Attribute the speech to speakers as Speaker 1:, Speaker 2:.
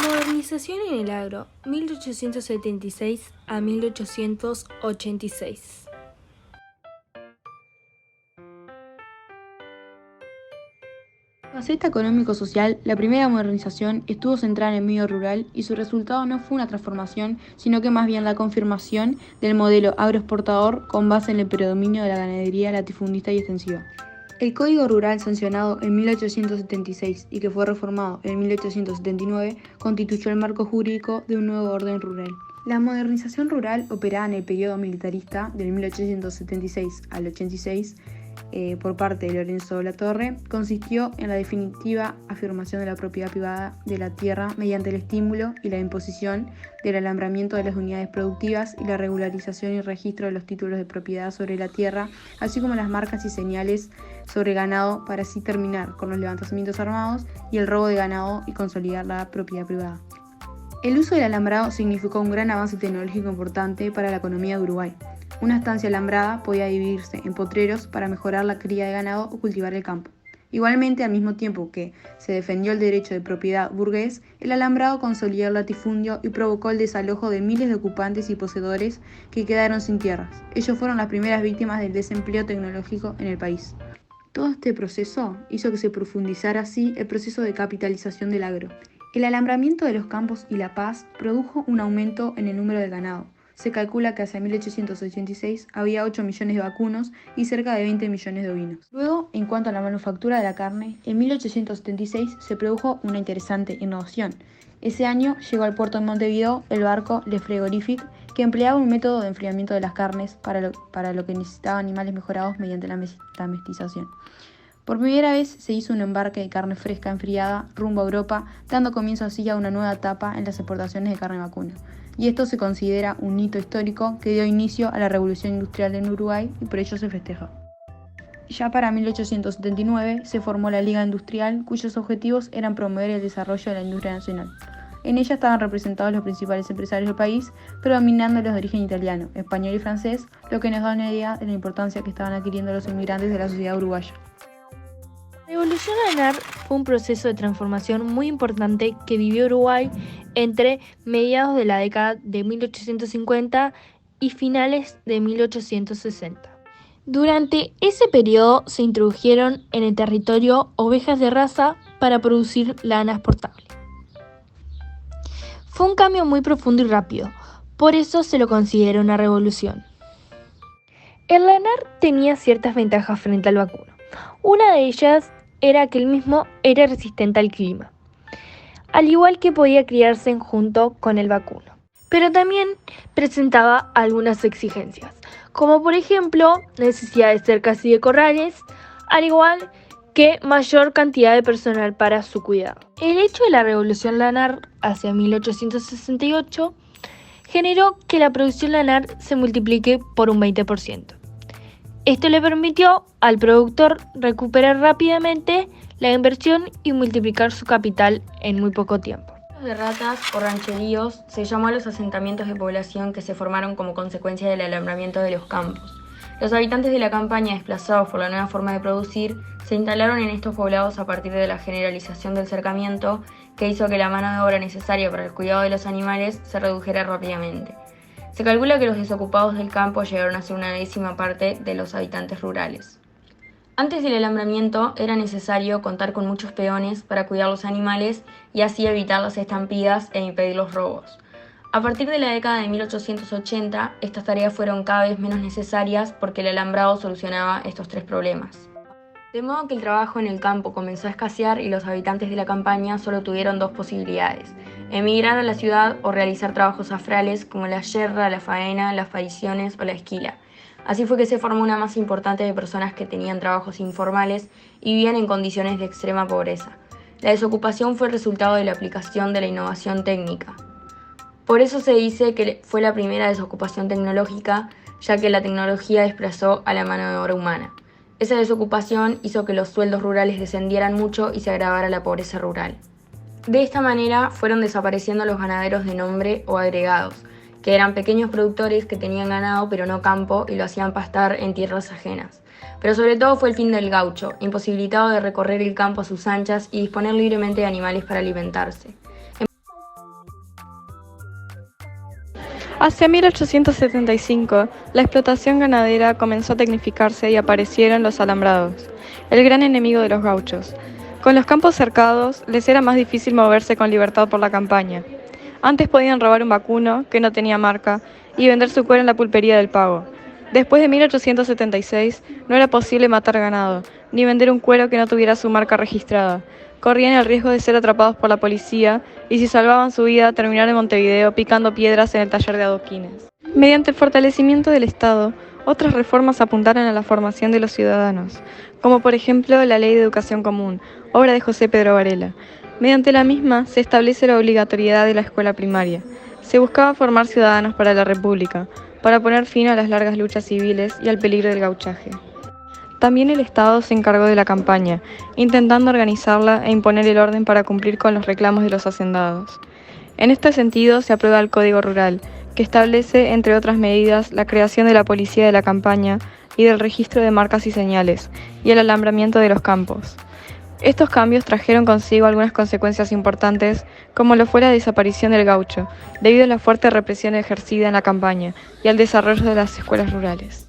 Speaker 1: Modernización en el agro, 1876 a 1886.
Speaker 2: En la faceta económico-social, la primera modernización estuvo centrada en el medio rural y su resultado no fue una transformación, sino que más bien la confirmación del modelo agroexportador con base en el predominio de la ganadería latifundista y extensiva. El Código Rural, sancionado en 1876 y que fue reformado en 1879, constituyó el marco jurídico de un nuevo orden rural. La modernización rural, operada en el periodo militarista del 1876 al 86, por parte de Lorenzo Latorre, consistió en la definitiva afirmación de la propiedad privada de la tierra mediante el estímulo y la imposición del alambramiento de las unidades productivas y la regularización y registro de los títulos de propiedad sobre la tierra, así como las marcas y señales sobre ganado, para así terminar con los levantamientos armados y el robo de ganado y consolidar la propiedad privada. El uso del alambrado significó un gran avance tecnológico importante para la economía de Uruguay. Una estancia alambrada podía dividirse en potreros para mejorar la cría de ganado o cultivar el campo. Igualmente, al mismo tiempo que se defendió el derecho de propiedad burgués, el alambrado consolidó el latifundio y provocó el desalojo de miles de ocupantes y poseedores que quedaron sin tierras. Ellos fueron las primeras víctimas del desempleo tecnológico en el país. Todo este proceso hizo que se profundizara así el proceso de capitalización del agro. El alambramiento de los campos y la paz produjo un aumento en el número de ganado. Se calcula que hacia 1886 había 8 millones de vacunos y cerca de 20 millones de ovinos. Luego, en cuanto a la manufactura de la carne, en 1876 se produjo una interesante innovación. Ese año llegó al puerto de Montevideo el barco Le Frigorifique, que empleaba un método de enfriamiento de las carnes para lo que necesitaban animales mejorados mediante la mestización. Por primera vez se hizo un embarque de carne fresca enfriada rumbo a Europa, dando comienzo así a una nueva etapa en las exportaciones de carne vacuna. Y esto se considera un hito histórico que dio inicio a la revolución industrial en Uruguay y por ello se festeja. Ya para 1879 se formó la Liga Industrial, cuyos objetivos eran promover el desarrollo de la industria nacional. En ella estaban representados los principales empresarios del país, predominando los de origen italiano, español y francés, lo que nos da una idea de la importancia que estaban adquiriendo los inmigrantes de la sociedad uruguaya.
Speaker 1: La Revolución lanar fue un proceso de transformación muy importante que vivió Uruguay entre mediados de la década de 1850 y finales de 1860. Durante ese periodo se introdujeron en el territorio ovejas de raza para producir lana exportable. Fue un cambio muy profundo y rápido, por eso se lo considera una revolución. El lanar tenía ciertas ventajas frente al vacuno. Una de ellas era que el mismo era resistente al clima, al igual que podía criarse junto con el vacuno. Pero también presentaba algunas exigencias, como por ejemplo necesidad de cercas y de corrales, al igual que mayor cantidad de personal para su cuidado. El hecho de la revolución lanar hacia 1868 generó que la producción lanar se multiplique por un 20%. Esto le permitió al productor recuperar rápidamente la inversión y multiplicar su capital en muy poco tiempo.
Speaker 2: De ratas o rancheríos se llamó a los asentamientos de población que se formaron como consecuencia del alambramiento de los campos. Los habitantes de la campaña, desplazados por la nueva forma de producir, se instalaron en estos poblados a partir de la generalización del cercamiento, que hizo que la mano de obra necesaria para el cuidado de los animales se redujera rápidamente. Se calcula que los desocupados del campo llegaron a ser una 10ª parte de los habitantes rurales. Antes del alambramiento era necesario contar con muchos peones para cuidar los animales y así evitar las estampidas e impedir los robos. A partir de la década de 1880, estas tareas fueron cada vez menos necesarias porque el alambrado solucionaba estos 3 problemas. De modo que el trabajo en el campo comenzó a escasear y los habitantes de la campaña solo tuvieron 2 posibilidades: emigrar a la ciudad o realizar trabajos afrales como la yerra, la faena, las pariciones o la esquila. Así fue que se formó una masa importante de personas que tenían trabajos informales y vivían en condiciones de extrema pobreza. La desocupación fue el resultado de la aplicación de la innovación técnica. Por eso se dice que fue la primera desocupación tecnológica, ya que la tecnología desplazó a la mano de obra humana. Esa desocupación hizo que los sueldos rurales descendieran mucho y se agravara la pobreza rural. De esta manera fueron desapareciendo los ganaderos de nombre o agregados, que eran pequeños productores que tenían ganado pero no campo y lo hacían pastar en tierras ajenas. Pero sobre todo fue el fin del gaucho, imposibilitado de recorrer el campo a sus anchas y disponer libremente de animales para alimentarse.
Speaker 3: Hacia 1875, la explotación ganadera comenzó a tecnificarse y aparecieron los alambrados, el gran enemigo de los gauchos. Con los campos cercados, les era más difícil moverse con libertad por la campaña. Antes podían robar un vacuno, que no tenía marca, y vender su cuero en la pulpería del Pago. Después de 1876, no era posible matar ganado, ni vender un cuero que no tuviera su marca registrada. Corrían el riesgo de ser atrapados por la policía y si salvaban su vida terminar en Montevideo picando piedras en el taller de adoquines. Mediante el fortalecimiento del Estado, otras reformas apuntaron a la formación de los ciudadanos, como por ejemplo la Ley de Educación Común, obra de José Pedro Varela. Mediante la misma se establece la obligatoriedad de la escuela primaria. Se buscaba formar ciudadanos para la República, para poner fin a las largas luchas civiles y al peligro del gauchaje. También el Estado se encargó de la campaña, intentando organizarla e imponer el orden para cumplir con los reclamos de los hacendados. En este sentido se aprueba el Código Rural, que establece, entre otras medidas, la creación de la policía de la campaña y del registro de marcas y señales, y el alambramiento de los campos. Estos cambios trajeron consigo algunas consecuencias importantes, como lo fue la desaparición del gaucho, debido a la fuerte represión ejercida en la campaña y al desarrollo de las escuelas rurales.